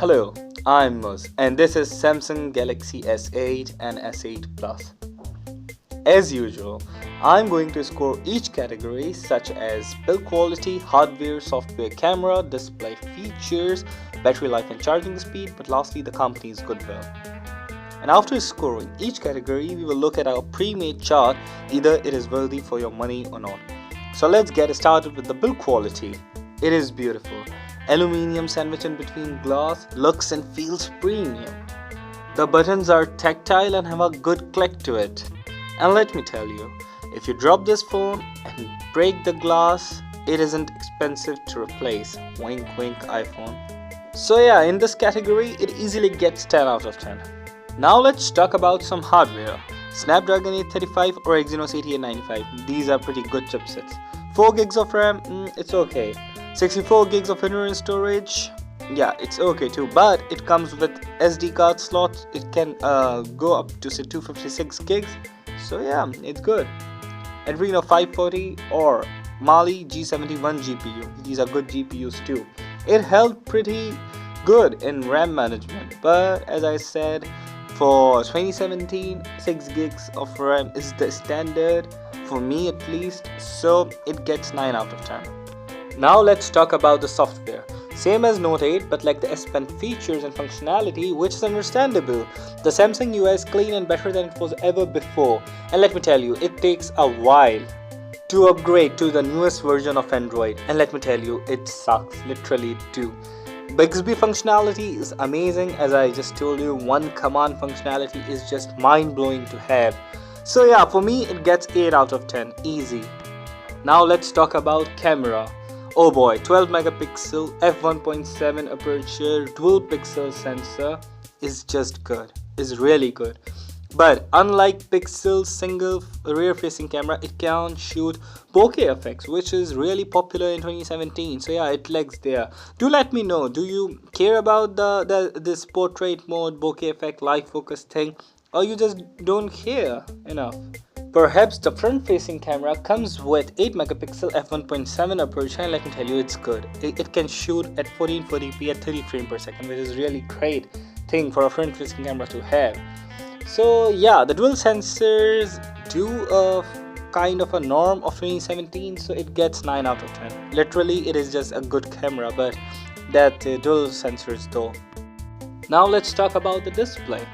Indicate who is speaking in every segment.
Speaker 1: Hello, I'm Muz and this is Samsung Galaxy S8 and S8 Plus. As usual, I'm going to score each category such as build quality, hardware, software, camera, display features, battery life and charging speed, but lastly the company's goodwill. And after scoring each category, we will look at our pre-made chart, either it is worthy for your money or not. So let's get started with the build quality. It is beautiful. Aluminium sandwich in between glass, looks and feels premium. The buttons are tactile and have a good click to it. And let me tell you, if you drop this phone and break the glass, it isn't expensive to replace. Wink wink iPhone. So yeah, in this category, it easily gets 10 out of 10. Now let's talk about some hardware. Snapdragon 835 or Exynos 8895. These are pretty good chipsets. 4 gigs of RAM, it's okay. 64 gigs of internal storage, yeah, it's okay too, but it comes with SD card slots. It can go up to say 256 gigs, so yeah, it's good. Adreno 540 or Mali G71 GPU, these are good GPUs too. It held pretty good in RAM management, but as I said, for 2017 6 gigs of RAM is the standard for me at least, so it gets 9 out of 10. Now let's talk about the software. Same as Note 8 but like the S Pen features and functionality, which is understandable. The Samsung UI is clean and better than it was ever before. And let me tell you, it takes a while to upgrade to the newest version of Android. And let me tell you, it sucks, literally too. Bixby functionality is amazing. As I just told you, one command functionality is just mind-blowing to have. So yeah, for me it gets 8 out of 10, easy. Now let's talk about camera. Oh boy, 12 megapixel f1.7 aperture dual pixel sensor is just good, is really good. But unlike Pixel's single rear facing camera, it can shoot bokeh effects, which is really popular in 2017. So yeah, it lags there. Do let me know, do you care about this portrait mode, bokeh effect, live focus thing, or you just don't care enough? Perhaps the front-facing camera comes with 8 megapixel f1.7 aperture, and let me tell you, it's good. It can shoot at 1440p at 30 frames per second, which is really great thing for a front-facing camera to have. So yeah, the dual sensors do a kind of a norm of 2017, so it gets 9 out of 10. Literally, it is just a good camera, but that dual sensors though. Now let's talk about the display.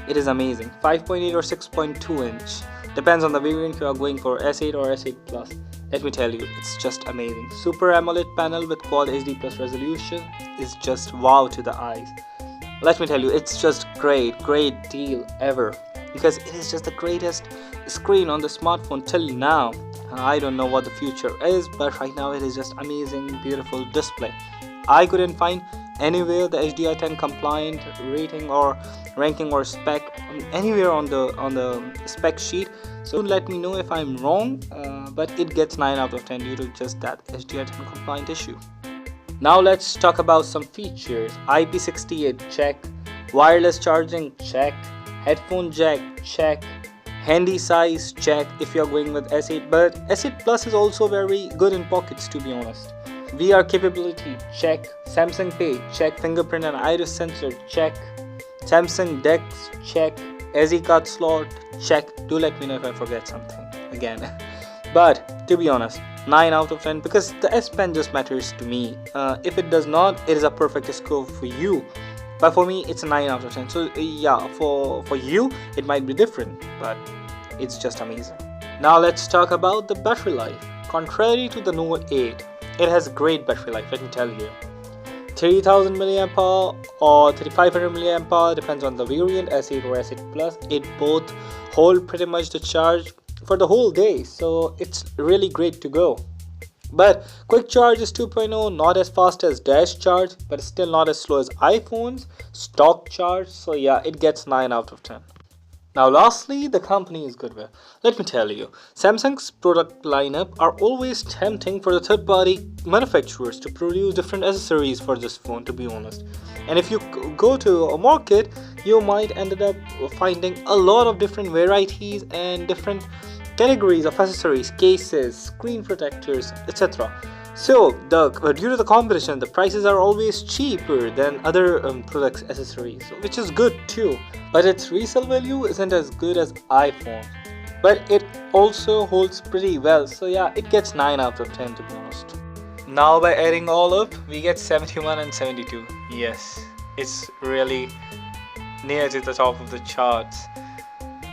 Speaker 1: It is amazing, 5.8 or 6.2 inch. Depends on the variant you are going for, S8 or S8 Plus. Let me tell you, it's just amazing. Super AMOLED panel with Quad HD Plus resolution is just wow to the eyes. Let me tell you, it's just great deal ever. Because it is just the greatest screen on the smartphone till now. I don't know what the future is, but right now it is just amazing, beautiful display. I couldn't find anywhere the HDR10 compliant rating or ranking or spec anywhere on the spec sheet, so let me know if I'm wrong, but it gets 9 out of 10 due to just that HDR10 compliant issue. Now let's talk about some features. IP68 check, wireless charging check, headphone jack check, handy size check if you're going with S8, but S8 Plus is also very good in pockets, to be honest. VR capability check, Samsung Pay check, fingerprint and iris sensor check, Samsung DeX check, SD card slot check. Do let me know if I forget something again. But to be honest, 9 out of 10 because the S Pen just matters to me. If it does not, it is a perfect score for you. But for me, it's a 9 out of 10. So yeah, for you, it might be different, but it's just amazing. Now let's talk about the battery life. Contrary to the Note 8, it has great battery life, let me tell you. 3000 mAh or 3500 mAh, depends on the variant, S8 or S8 Plus. It both hold pretty much the charge for the whole day, so it's really great to go. But quick charge is 2.0, not as fast as dash charge, but still not as slow as iPhone's stock charge, so yeah, it gets 9 out of 10. Now lastly, the company is goodwill. Let me tell you, Samsung's product lineup are always tempting for the third-party manufacturers to produce different accessories for this phone, to be honest. And if you go to a market, you might end up finding a lot of different varieties and different categories of accessories, cases, screen protectors, etc. So due to the competition, the prices are always cheaper than other products, accessories, which is good too. But its resale value isn't as good as iPhone. But it also holds pretty well. So yeah, it gets 9 out of 10 to be honest. Now by adding all up, we get 71 and 72. Yes, it's really near to the top of the charts.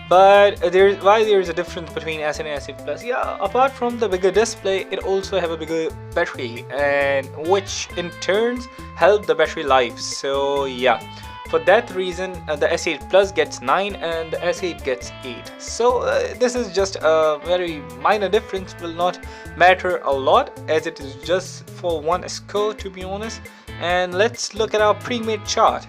Speaker 1: But why there's a difference between S8 and S8 Plus? Yeah, apart from the bigger display, it also have a bigger battery, and which in turns help the battery life. So yeah, for that reason, the S8 Plus gets 9 and the S8 gets 8. So this is just a very minor difference, will not matter a lot as it is just for one score to be honest. And let's look at our pre-made chart.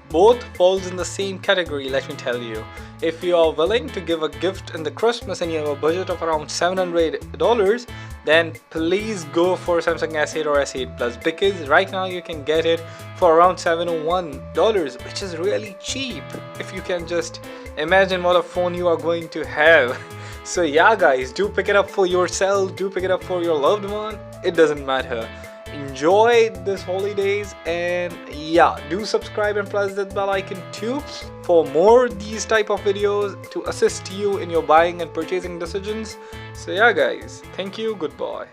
Speaker 1: Both falls in the same category, let me tell you. If you are willing to give a gift in the Christmas and you have a budget of around $700, then please go for Samsung S8 or S8 Plus, because right now you can get it for around $701, which is really cheap if you can just imagine what a phone you are going to have. So yeah guys, do pick it up for yourself, do pick it up for your loved one, it doesn't matter. Enjoy this holidays, and yeah, do subscribe and press that bell icon too for more these type of videos to assist you in your buying and purchasing decisions. So yeah guys, thank you, goodbye.